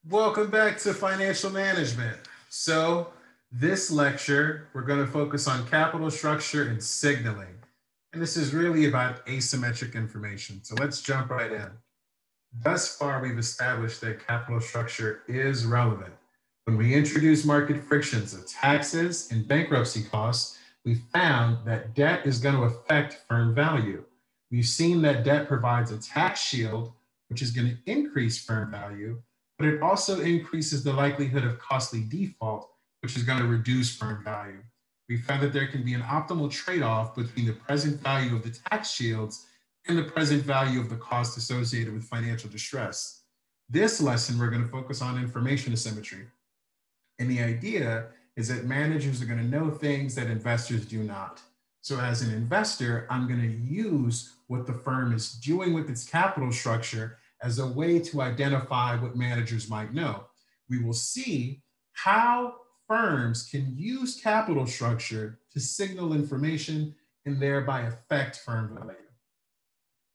Welcome back to Financial Management. So, this lecture, we're going to focus on capital structure and signaling. And this is really about asymmetric information. So, let's jump right in. Thus far, we've established that capital structure is relevant. When we introduce market frictions of taxes and bankruptcy costs, we found that debt is going to affect firm value. We've seen that debt provides a tax shield, which is going to increase firm value, but it also increases the likelihood of costly default, which is going to reduce firm value. We found that there can be an optimal trade-off between the present value of the tax shields and the present value of the cost associated with financial distress. This lesson, we're going to focus on information asymmetry. And the idea is that managers are going to know things that investors do not. So as an investor, I'm going to use what the firm is doing with its capital structure as a way to identify what managers might know. We will see how firms can use capital structure to signal information and thereby affect firm value.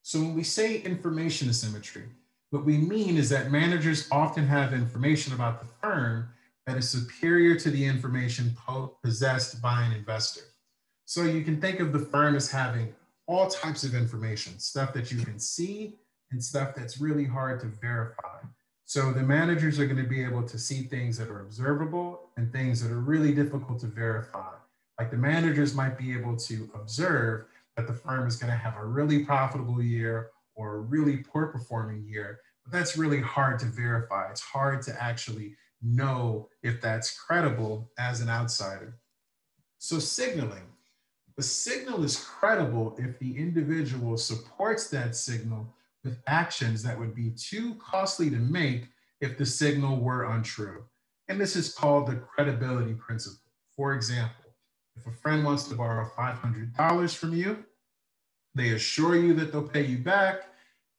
So when we say information asymmetry, what we mean is that managers often have information about the firm that is superior to the information possessed by an investor. So you can think of the firm as having all types of information, stuff that you can see and stuff that's really hard to verify. So the managers are going to be able to see things that are observable and things that are really difficult to verify. Like the managers might be able to observe that the firm is going to have a really profitable year or a really poor performing year, but that's really hard to verify. It's hard to actually know if that's credible as an outsider. So signaling. The signal is credible if the individual supports that signal with actions that would be too costly to make if the signal were untrue. And this is called the credibility principle. For example, if a friend wants to borrow $500 from you, they assure you that they'll pay you back,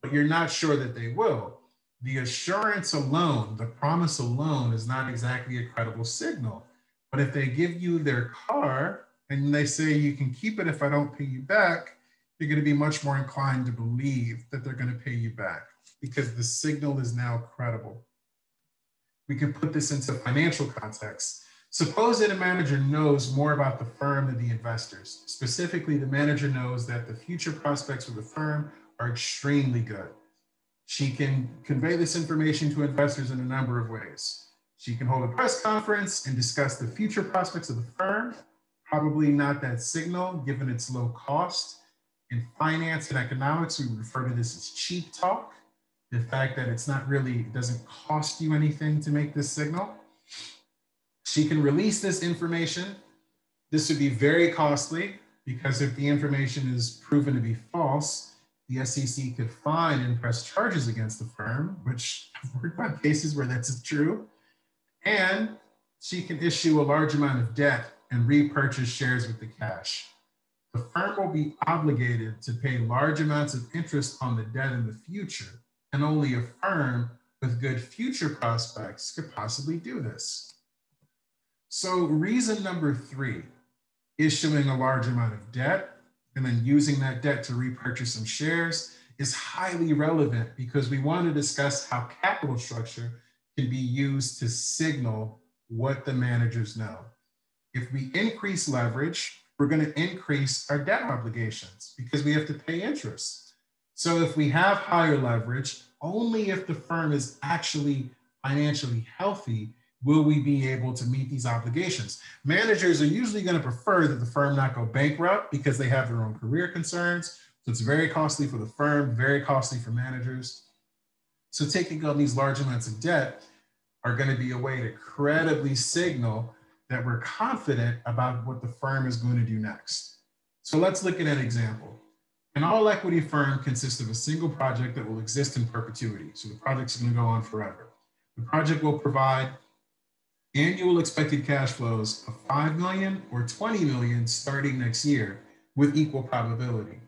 but you're not sure that they will. The assurance alone, the promise alone, is not exactly a credible signal. But if they give you their car and they say you can keep it if I don't pay you back, you're going to be much more inclined to believe that they're going to pay you back because the signal is now credible. We can put this into financial context. Suppose that a manager knows more about the firm than the investors. Specifically, the manager knows that the future prospects of the firm are extremely good. She can convey this information to investors in a number of ways. She can hold a press conference and discuss the future prospects of the firm, probably not that signal given its low cost. In finance and economics, we refer to this as cheap talk, the fact that it's not really, it doesn't cost you anything to make this signal. She can release this information. This would be very costly because if the information is proven to be false, the SEC could fine and press charges against the firm, which I've worked on cases where that's true. And she can issue a large amount of debt and repurchase shares with the cash. The firm will be obligated to pay large amounts of interest on the debt in the future, and only a firm with good future prospects could possibly do this. So reason number 3, issuing a large amount of debt and then using that debt to repurchase some shares is highly relevant because we want to discuss how capital structure can be used to signal what the managers know. If we increase leverage, we're going to increase our debt obligations because we have to pay interest. So if we have higher leverage, only if the firm is actually financially healthy will we be able to meet these obligations. Managers are usually going to prefer that the firm not go bankrupt because they have their own career concerns. So it's very costly for the firm, very costly for managers. So taking on these large amounts of debt are going to be a way to credibly signal that we're confident about what the firm is going to do next. So let's look at an example. An all equity firm consists of a single project that will exist in perpetuity. So the project's going to go on forever. The project will provide annual expected cash flows of 5 million or 20 million starting next year with equal probability.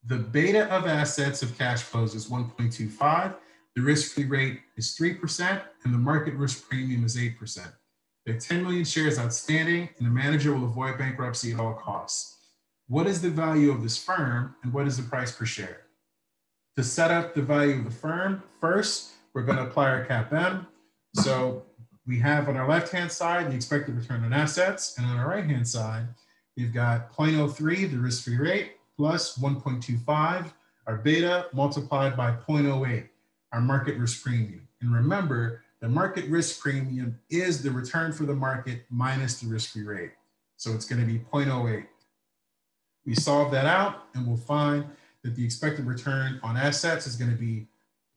The beta of assets of cash flows is 1.25. The risk-free rate is 3%, and the market risk premium is 8%. There are 10 million shares outstanding, and the manager will avoid bankruptcy at all costs. What is the value of this firm, and what is the price per share? To set up the value of the firm, first, we're going to apply our CAPM. So we have on our left-hand side, the expected return on assets. And on our right-hand side, we've got 0.03, the risk-free rate, plus 1.25, our beta, multiplied by 0.08, our market risk premium. And remember, the market risk premium is the return for the market minus the risk-free rate. So it's going to be 0.08. We solve that out and we'll find that the expected return on assets is going to be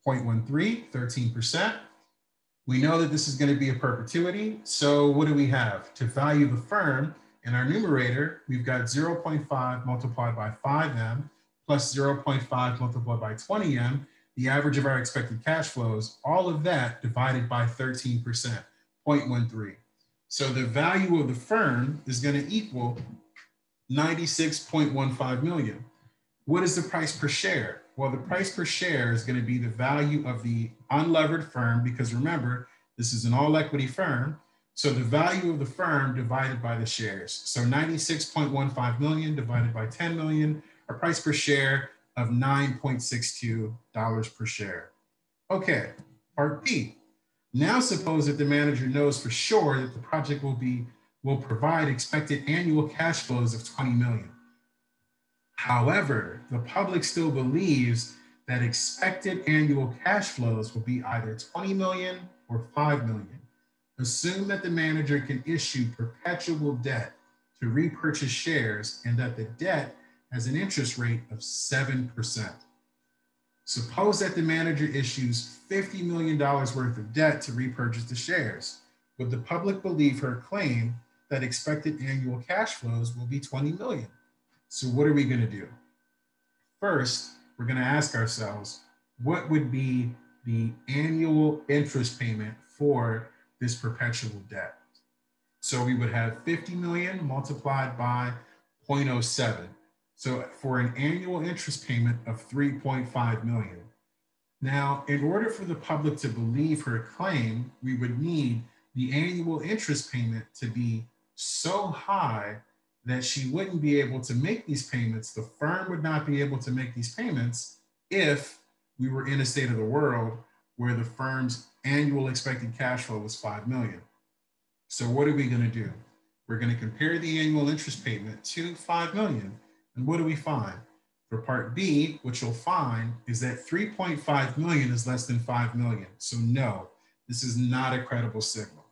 0.13, 13%. We know that this is going to be a perpetuity. So what do we have? To value the firm, in our numerator, we've got 0.5 multiplied by 5M plus 0.5 multiplied by 20M, the average of our expected cash flows, all of that divided by 13%, 0.13. So the value of the firm is going to equal 96.15 million. What is the price per share? Well, the price per share is going to be the value of the unlevered firm, because remember, this is an all equity firm. So the value of the firm divided by the shares. So 96.15 million divided by 10 million, a price per share of $9.62 per share. Okay, part B. Now suppose that the manager knows for sure that the project will provide expected annual cash flows of 20 million. However, the public still believes that expected annual cash flows will be either 20 million or 5 million. Assume that the manager can issue perpetual debt to repurchase shares and that the debt has an interest rate of 7%. Suppose that the manager issues $50 million worth of debt to repurchase the shares. Would the public believe her claim that expected annual cash flows will be 20 million? So what are we going to do? First, we're going to ask ourselves, what would be the annual interest payment for this perpetual debt? So we would have 50 million multiplied by 0.07. So for an annual interest payment of 3.5 million. Now, in order for the public to believe her claim, we would need the annual interest payment to be so high that she wouldn't be able to make these payments. The firm would not be able to make these payments if we were in a state of the world where the firm's annual expected cash flow was 5 million. So what are we going to do? We're going to compare the annual interest payment to 5 million. And what do we find? For part B, what you'll find is that 3.5 million is less than 5 million. So no, this is not a credible signal.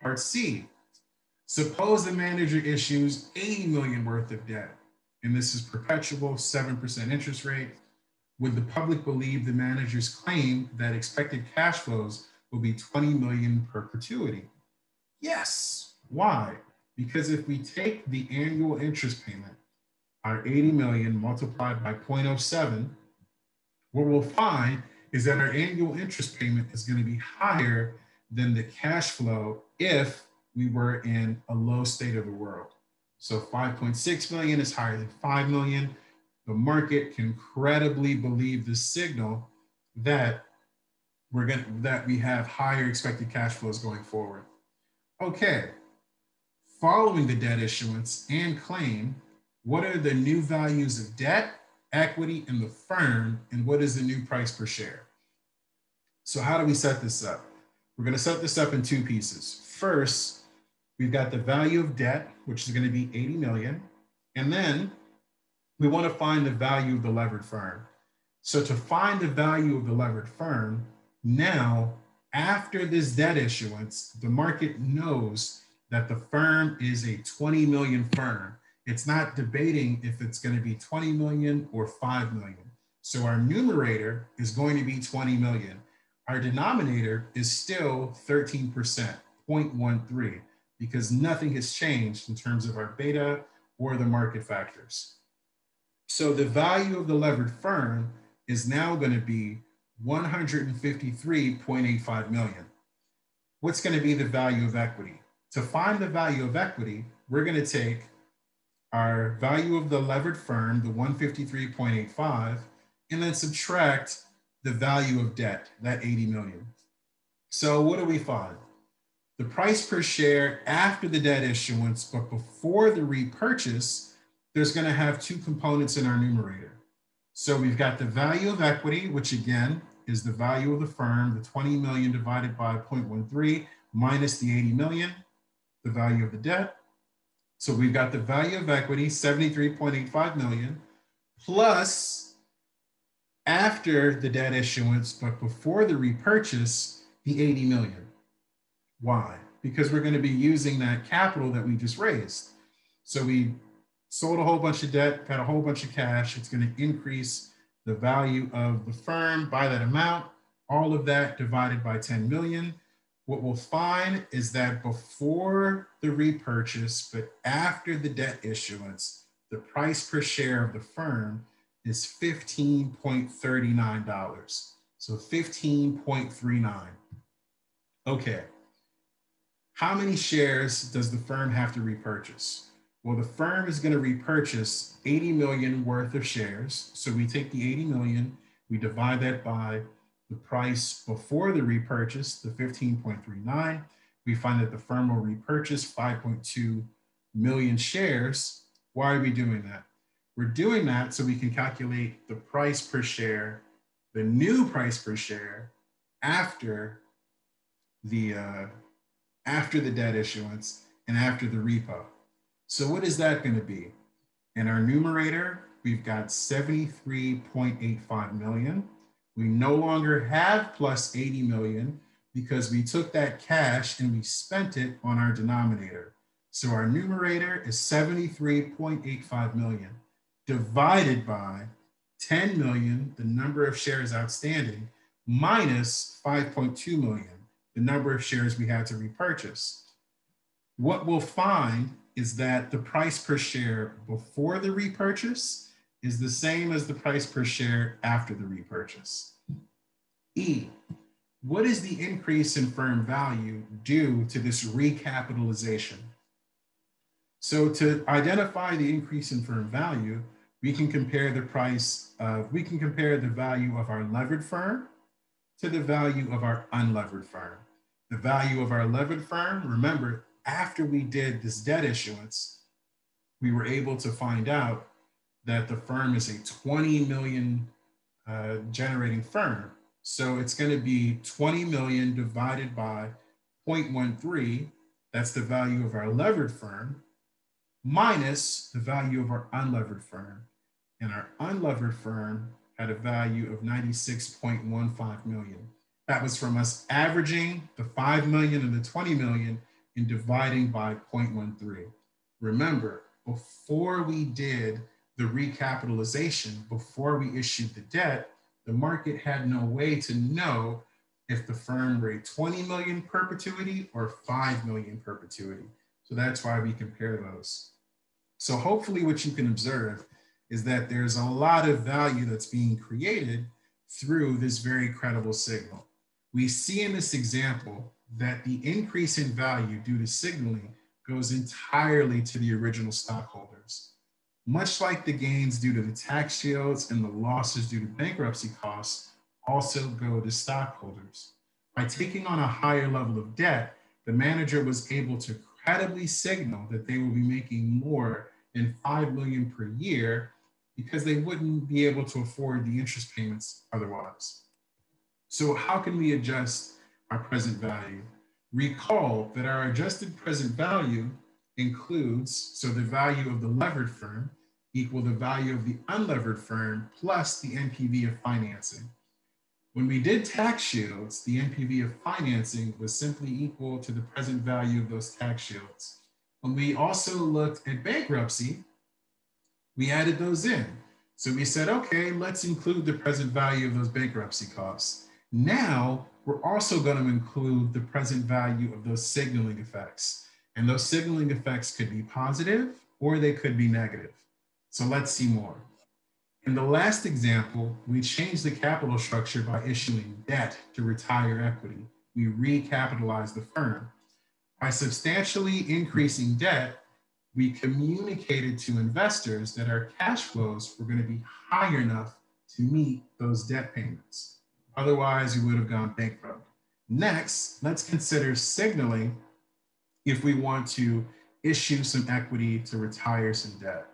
Part C, suppose the manager issues 80 million worth of debt, and this is perpetual 7% interest rate. Would the public believe the manager's claim that expected cash flows will be 20 million perpetuity? Yes. Why? Because if we take the annual interest payment, our 80 million multiplied by 0.07, what we'll find is that our annual interest payment is going to be higher than the cash flow if we were in a low state of the world. So 5.6 million is higher than 5 million. The market can credibly believe the signal that we have higher expected cash flows going forward. Okay, following the debt issuance and claim, what are the new values of debt, equity, and the firm, and what is the new price per share? So how do we set this up? We're going to set this up in two pieces. First, we've got the value of debt, which is going to be 80 million. And then we want to find the value of the levered firm. So to find the value of the levered firm, now, after this debt issuance, the market knows that the firm is a 20 million firm. It's not debating if it's going to be 20 million or 5 million. So our numerator is going to be 20 million. Our denominator is still 13%, 0.13, because nothing has changed in terms of our beta or the market factors. So the value of the levered firm is now going to be 153.85 million. What's going to be the value of equity? To find the value of equity, we're going to take our value of the levered firm, the 153.85, and then subtract the value of debt, that 80 million. So what do we find? The price per share after the debt issuance, but before the repurchase, there's going to have two components in our numerator. So we've got the value of equity, which again is the value of the firm, the 20 million divided by 0.13 minus the 80 million, the value of the debt. So we've got the value of equity, 73.85 million, plus after the debt issuance, but before the repurchase, the 80 million. Why? Because we're going to be using that capital that we just raised. So we sold a whole bunch of debt, got a whole bunch of cash. It's going to increase the value of the firm by that amount, all of that divided by 10 million. What we'll find is that before the repurchase, but after the debt issuance, the price per share of the firm is $15.39. So 15.39. Okay. How many shares does the firm have to repurchase? Well, the firm is going to repurchase 80 million worth of shares. So we take the 80 million, we divide that by the price before the repurchase, the 15.39. We find that the firm will repurchase 5.2 million shares. Why are we doing that? We're doing that so we can calculate the price per share, the new price per share after the debt issuance and after the repo. So what is that going to be? In our numerator, we've got 73.85 million. We no longer have plus 80 million because we took that cash and we spent it on our denominator. So our numerator is 73.85 million divided by 10 million, the number of shares outstanding, minus 5.2 million, the number of shares we had to repurchase. What we'll find is that the price per share before the repurchase is the same as the price per share after the repurchase. E, what is the increase in firm value due to this recapitalization? So to identify the increase in firm value, we can compare the value of our levered firm to the value of our unlevered firm. The value of our levered firm, remember, after we did this debt issuance, we were able to find out that the firm is a 20 million generating firm. So it's going to be 20 million divided by 0.13. That's the value of our levered firm, minus the value of our unlevered firm. And our unlevered firm had a value of 96.15 million. That was from us averaging the 5 million and the 20 million and dividing by 0.13. Remember, before we did the recapitalization, before we issued the debt, the market had no way to know if the firm were a 20 million perpetuity or 5 million perpetuity. So that's why we compare those. So hopefully what you can observe is that there's a lot of value that's being created through this very credible signal. We see in this example that the increase in value due to signaling goes entirely to the original stockholders. Much like the gains due to the tax shields and the losses due to bankruptcy costs also go to stockholders. By taking on a higher level of debt, the manager was able to credibly signal that they will be making more than 5 million per year because they wouldn't be able to afford the interest payments otherwise. So how can we adjust our present value? Recall that our adjusted present value includes, so the value of the levered firm equal the value of the unlevered firm plus the NPV of financing. When we did tax shields, the NPV of financing was simply equal to the present value of those tax shields. When we also looked at bankruptcy, we added those in. So we said, okay, let's include the present value of those bankruptcy costs. Now, we're also going to include the present value of those signaling effects. And those signaling effects could be positive or they could be negative. So let's see more. In the last example, we changed the capital structure by issuing debt to retire equity. We recapitalized the firm. By substantially increasing debt, we communicated to investors that our cash flows were going to be high enough to meet those debt payments. Otherwise, we would have gone bankrupt. Next, let's consider signaling if we want to issue some equity to retire some debt.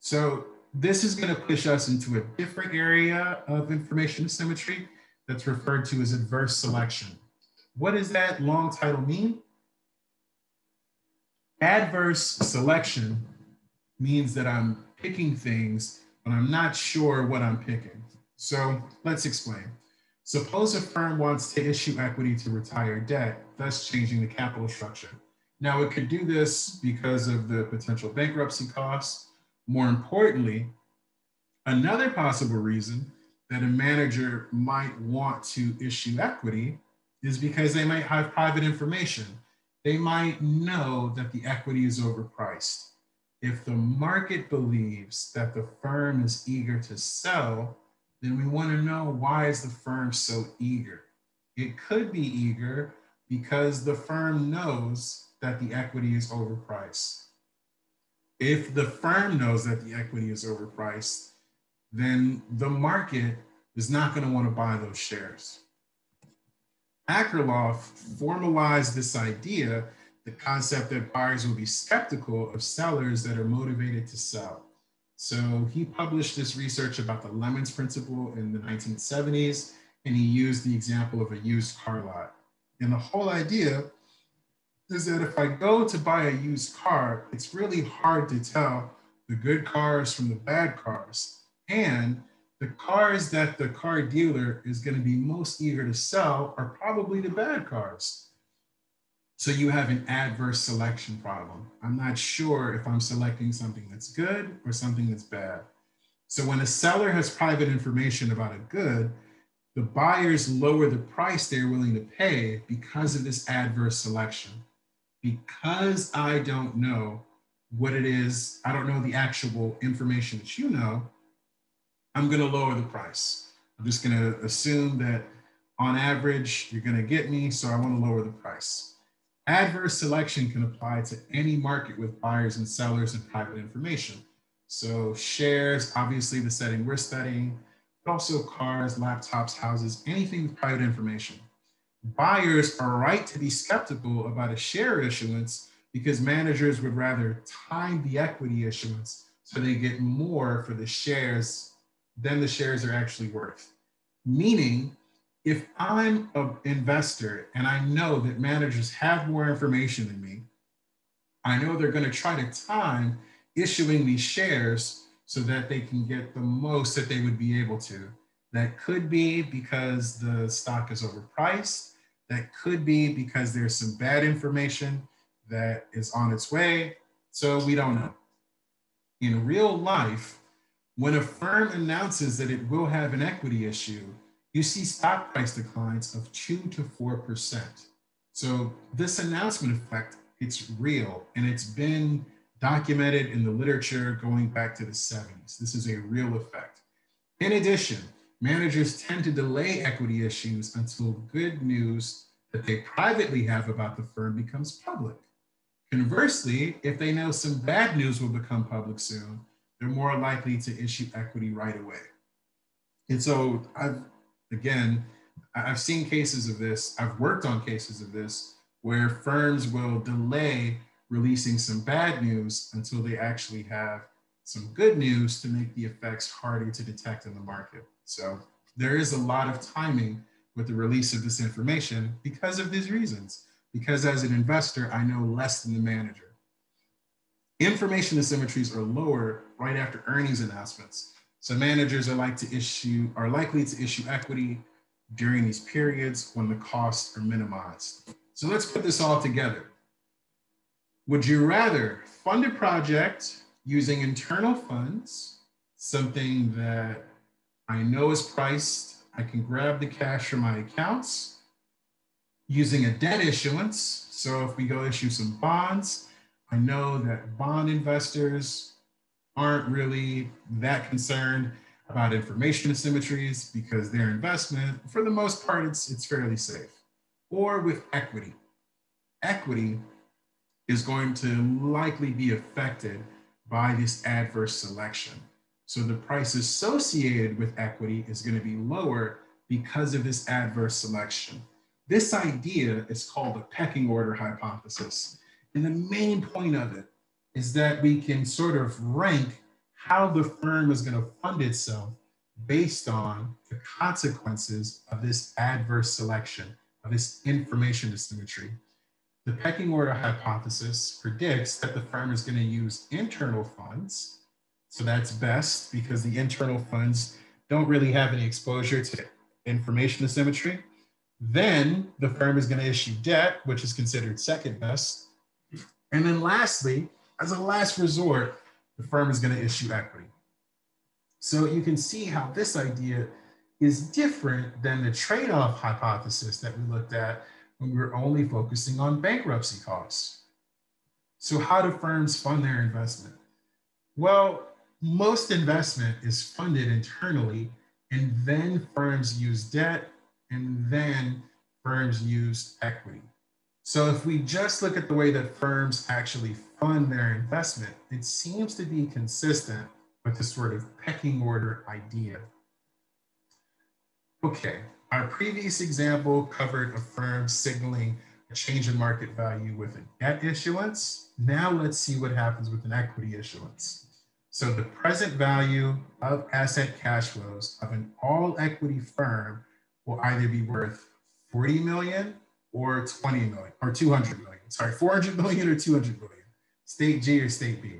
So this is going to push us into a different area of information asymmetry that's referred to as adverse selection. What does that long title mean? Adverse selection means that I'm picking things, but I'm not sure what I'm picking. So let's explain. Suppose a firm wants to issue equity to retire debt, thus changing the capital structure. Now, it could do this because of the potential bankruptcy costs. More importantly, another possible reason that a manager might want to issue equity is because they might have private information. They might know that the equity is overpriced. If the market believes that the firm is eager to sell, then we want to know, why is the firm so eager? It could be eager because the firm knows that the equity is overpriced. If the firm knows that the equity is overpriced, then the market is not going to want to buy those shares. Akerlof formalized this idea, the concept that buyers will be skeptical of sellers that are motivated to sell. So he published this research about the Lemons principle in the 1970s, and he used the example of a used car lot. And the whole idea is that if I go to buy a used car, it's really hard to tell the good cars from the bad cars. And the cars that the car dealer is going to be most eager to sell are probably the bad cars. So you have an adverse selection problem. I'm not sure if I'm selecting something that's good or something that's bad. So when a seller has private information about a good, the buyers lower the price they're willing to pay because of this adverse selection. Because I don't know what it is, I don't know the actual information that you know, I'm going to lower the price. I'm just going to assume that on average, you're going to get me, so I want to lower the price. Adverse selection can apply to any market with buyers and sellers and private information. So shares, obviously the setting we're studying, but also cars, laptops, houses, anything with private information. Buyers are right to be skeptical about a share issuance because managers would rather time the equity issuance so they get more for the shares than the shares are actually worth. Meaning, if I'm an investor and I know that managers have more information than me, I know they're going to try to time issuing these shares so that they can get the most that they would be able to. That could be because the stock is overpriced. That could be because there's some bad information that is on its way. So we don't know. In real life, when a firm announces that it will have an equity issue, you see stock price declines of 2 to 4%. So this announcement effect, it's real, and it's been documented in the literature going back to the 70s. This is a real effect. In addition, managers tend to delay equity issues until good news that they privately have about the firm becomes public. Conversely, if they know some bad news will become public soon, they're more likely to issue equity right away. And so I've seen cases of this, I've worked on cases of this, where firms will delay releasing some bad news until they actually have some good news to make the effects harder to detect in the market. So there is a lot of timing with the release of this information because of these reasons. Because as an investor, I know less than the manager. Information asymmetries are lower right after earnings announcements. So managers are likely to issue equity during these periods when the costs are minimized. So let's put this all together. Would you rather fund a project using internal funds, something that I know is priced, I can grab the cash from my accounts, using a debt issuance? So if we go issue some bonds, I know that bond investors aren't really that concerned about information asymmetries because their investment, for the most part, it's fairly safe. Or with equity. Equity is going to likely be affected by this adverse selection. So the price associated with equity is going to be lower because of this adverse selection. This idea is called the pecking order hypothesis. And the main point of it is that we can sort of rank how the firm is going to fund itself based on the consequences of this adverse selection, of this information asymmetry. The pecking order hypothesis predicts that the firm is going to use internal funds. So that's best because the internal funds don't really have any exposure to information asymmetry. Then the firm is going to issue debt, which is considered second best. And then lastly, as a last resort, the firm is going to issue equity. So you can see how this idea is different than the trade-off hypothesis that we looked at when we were only focusing on bankruptcy costs. So how do firms fund their investment? Well, most investment is funded internally, and then firms use debt, and then firms use equity. So if we just look at the way that firms actually fund their investment, it seems to be consistent with this sort of pecking order idea. Okay, our previous example covered a firm signaling a change in market value with a debt issuance. Now let's see what happens with an equity issuance. So the present value of asset cash flows of an all equity firm will either be worth 40 million or 20 million or 200 million. Sorry, 400 million or 200 million. State G or state B.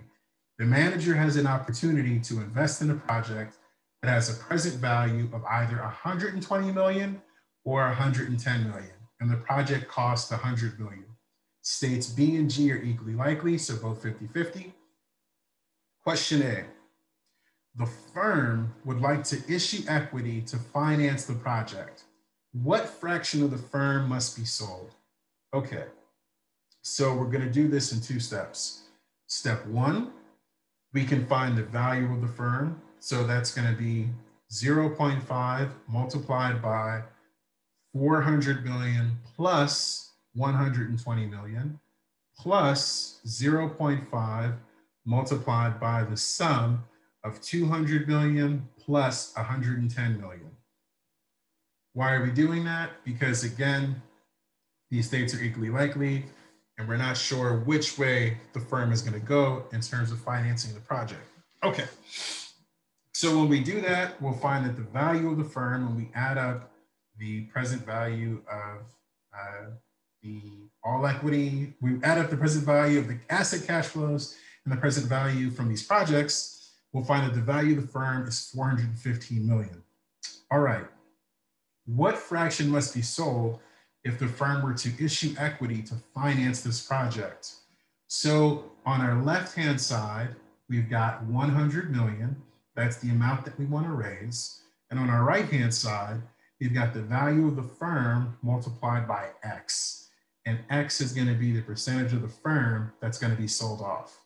The manager has an opportunity to invest in a project that has a present value of either 120 million or 110 million, and the project costs 100 million. States B and G are equally likely, so both 50-50. Question A, the firm would like to issue equity to finance the project. What fraction of the firm must be sold? Okay, so we're going to do this in two steps. Step one, we can find the value of the firm. So that's going to be 0.5 multiplied by 400 million plus 120 million plus 0.5 multiplied by the sum of 200 million plus 110 million. Why are we doing that? Because again, these states are equally likely, and we're not sure which way the firm is going to go in terms of financing the project. Okay, so when we do that, we'll find that the value of the firm, when we add up the present value of the all equity, we add up the present value of the asset cash flows and the present value from these projects, we'll find that the value of the firm is 415 million. All right, what fraction must be sold if the firm were to issue equity to finance this project? So on our left-hand side, we've got 100 million. That's the amount that we want to raise. And on our right-hand side, we've got the value of the firm multiplied by X. And X is going to be the percentage of the firm that's going to be sold off.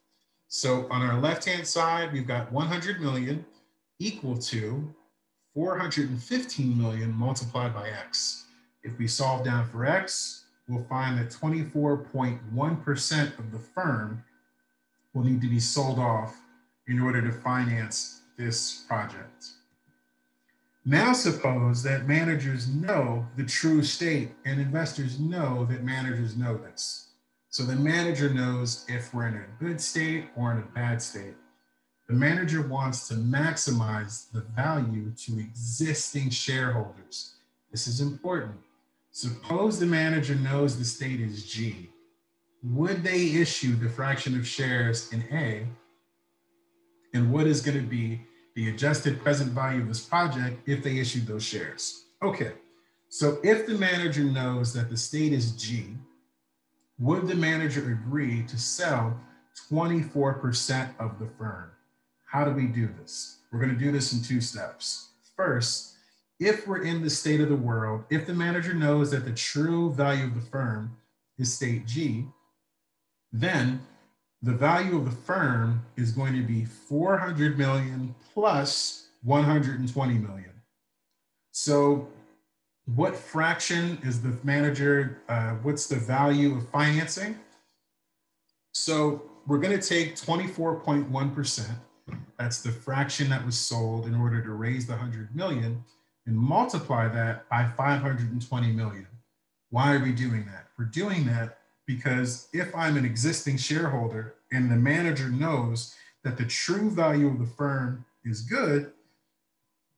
So on our left-hand side, we've got 100 million equal to 415 million multiplied by X. If we solve down for X, we'll find that 24.1% of the firm will need to be sold off in order to finance this project. Now suppose that managers know the true state and investors know that managers know this. So the manager knows if we're in a good state or in a bad state. The manager wants to maximize the value to existing shareholders. This is important. Suppose the manager knows the state is G. Would they issue the fraction of shares in A? And what is going to be the adjusted present value of this project if they issued those shares? Okay, so if the manager knows that the state is G, would the manager agree to sell 24% of the firm? How do we do this? We're going to do this in two steps. First, if we're in the state of the world, if the manager knows that the true value of the firm is state G, then the value of the firm is going to be 400 million plus 120 million. So what fraction is the manager, what's the value of financing? So we're going to take 24.1%. That's the fraction that was sold in order to raise the 100 million, and multiply that by 520 million. Why are we doing that? We're doing that because if I'm an existing shareholder and the manager knows that the true value of the firm is good,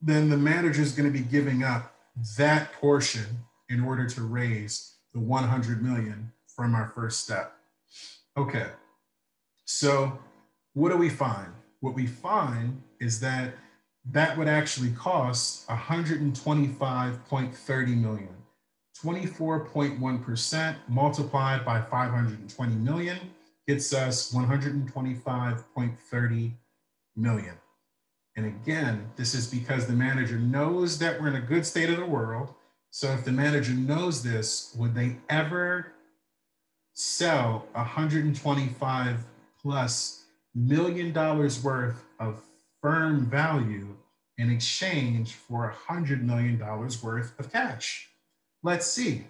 then the manager is going to be giving up that portion in order to raise the 100 million from our first step. Okay, so what do we find? What we find is that that would actually cost 125.30 million. 24.1% multiplied by 520 million gets us 125.30 million. And again, this is because the manager knows that we're in a good state of the world. So if the manager knows this, would they ever sell 125 plus $1 million worth of firm value in exchange for $100 million worth of cash? Let's see.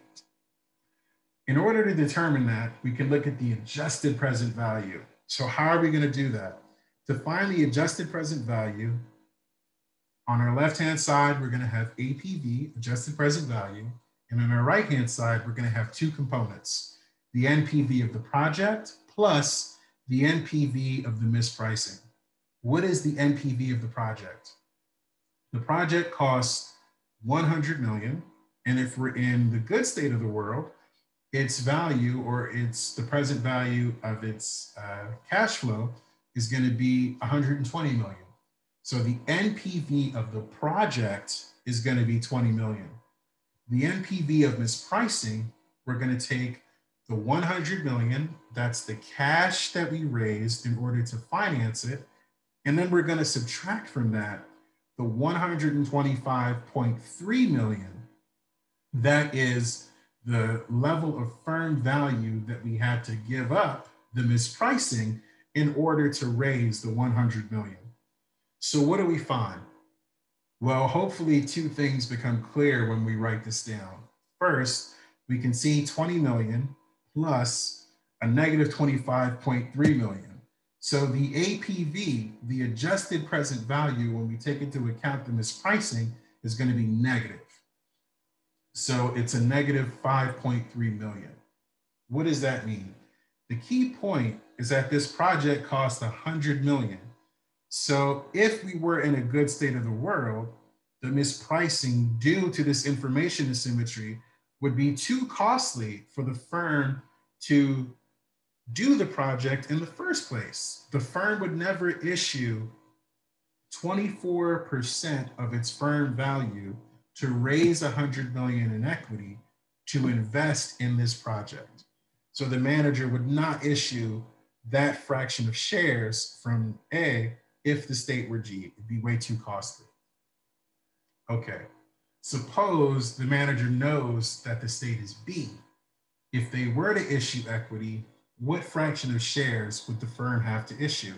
In order to determine that, we can look at the adjusted present value. So how are we going to do that? To find the adjusted present value, on our left-hand side, we're going to have APV, adjusted present value. And on our right-hand side, we're going to have two components, the NPV of the project plus the NPV of the mispricing. What is the NPV of the project? The project costs 100 million. And if we're in the good state of the world, its value, or it's the present value of its cash flow, is going to be 120 million. So the NPV of the project is going to be 20 million. The NPV of mispricing, we're going to take the 100 million, that's the cash that we raised in order to finance it, and then we're going to subtract from that the 125.3 million. That is the level of firm value that we had to give up, the mispricing, in order to raise the 100 million. So what do we find? Well, hopefully two things become clear when we write this down. First, we can see 20 million plus a negative 25.3 million. So the APV, the adjusted present value, when we take into account the mispricing, is going to be negative. So it's a negative 5.3 million. What does that mean? The key point is that this project cost 100 million. So if we were in a good state of the world, the mispricing due to this information asymmetry would be too costly for the firm to do the project in the first place. The firm would never issue 24% of its firm value to raise 100 million in equity to invest in this project. So the manager would not issue that fraction of shares from A if the state were G. It'd be way too costly. Okay, suppose the manager knows that the state is B. If they were to issue equity, what fraction of shares would the firm have to issue?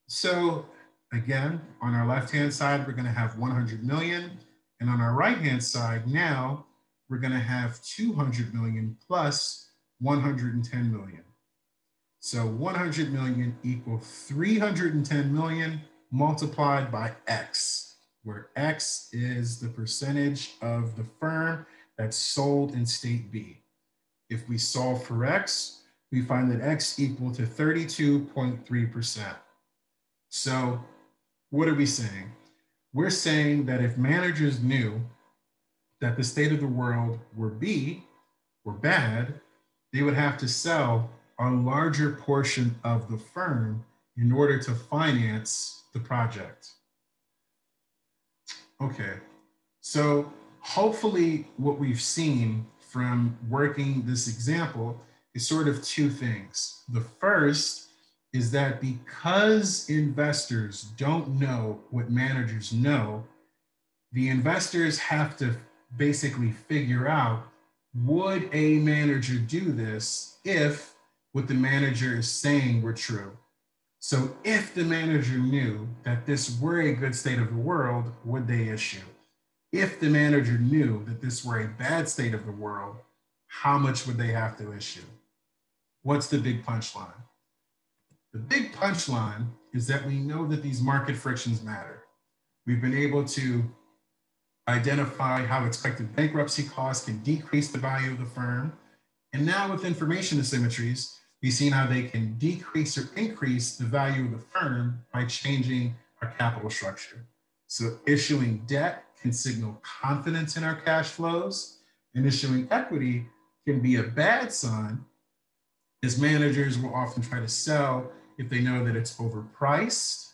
So again, on our left-hand side, we're going to have 100 million. And on our right-hand side now, we're going to have 200 million plus 110 million. So 100 million equals 310 million multiplied by X, where X is the percentage of the firm that's sold in state B. If we solve for X, we find that X equal to 32.3%. So what are we saying? We're saying that if managers knew that the state of the world were B, or bad, they would have to sell a larger portion of the firm in order to finance the project. Okay, so hopefully what we've seen from working this example is sort of two things. The first is that because investors don't know what managers know, the investors have to basically figure out, would a manager do this if what the manager is saying were true? So if the manager knew that this were a good state of the world, would they issue? If the manager knew that this were a bad state of the world, how much would they have to issue? What's the big punchline? The big punchline is that we know that these market frictions matter. We've been able to identify how expected bankruptcy costs can decrease the value of the firm. And now with information asymmetries, we've seen how they can decrease or increase the value of the firm by changing our capital structure. So issuing debt can signal confidence in our cash flows, and issuing equity can be a bad sign, as managers will often try to sell if they know that it's overpriced.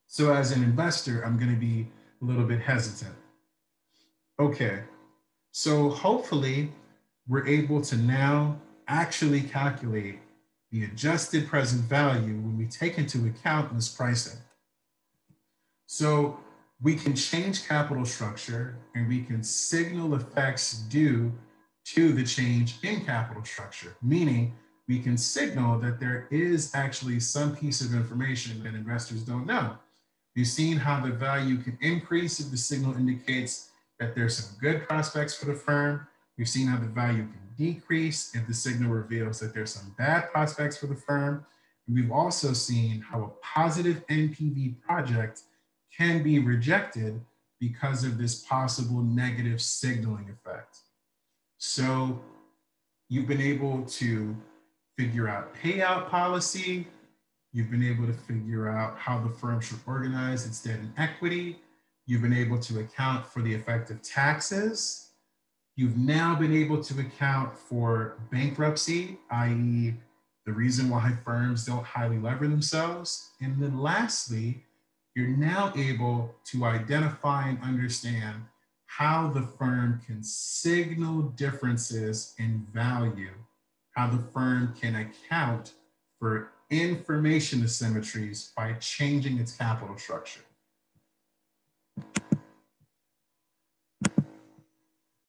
So as an investor, I'm going to be a little bit hesitant. Okay, so hopefully we're able to now actually calculate the adjusted present value when we take into account mispricing. So we can change capital structure and we can signal effects due to the change in capital structure, meaning we can signal that there is actually some piece of information that investors don't know. You've seen how the value can increase if the signal indicates that there's some good prospects for the firm. We've seen how the value can decrease if the signal reveals that there's some bad prospects for the firm. And we've also seen how a positive NPV project can be rejected because of this possible negative signaling effect. So you've been able to figure out payout policy. You've been able to figure out how the firm should organize its debt and equity. You've been able to account for the effect of taxes. You've now been able to account for bankruptcy, i.e., the reason why firms don't highly lever themselves. And then lastly, you're now able to identify and understand how the firm can signal differences in value, how the firm can account for information asymmetries by changing its capital structure.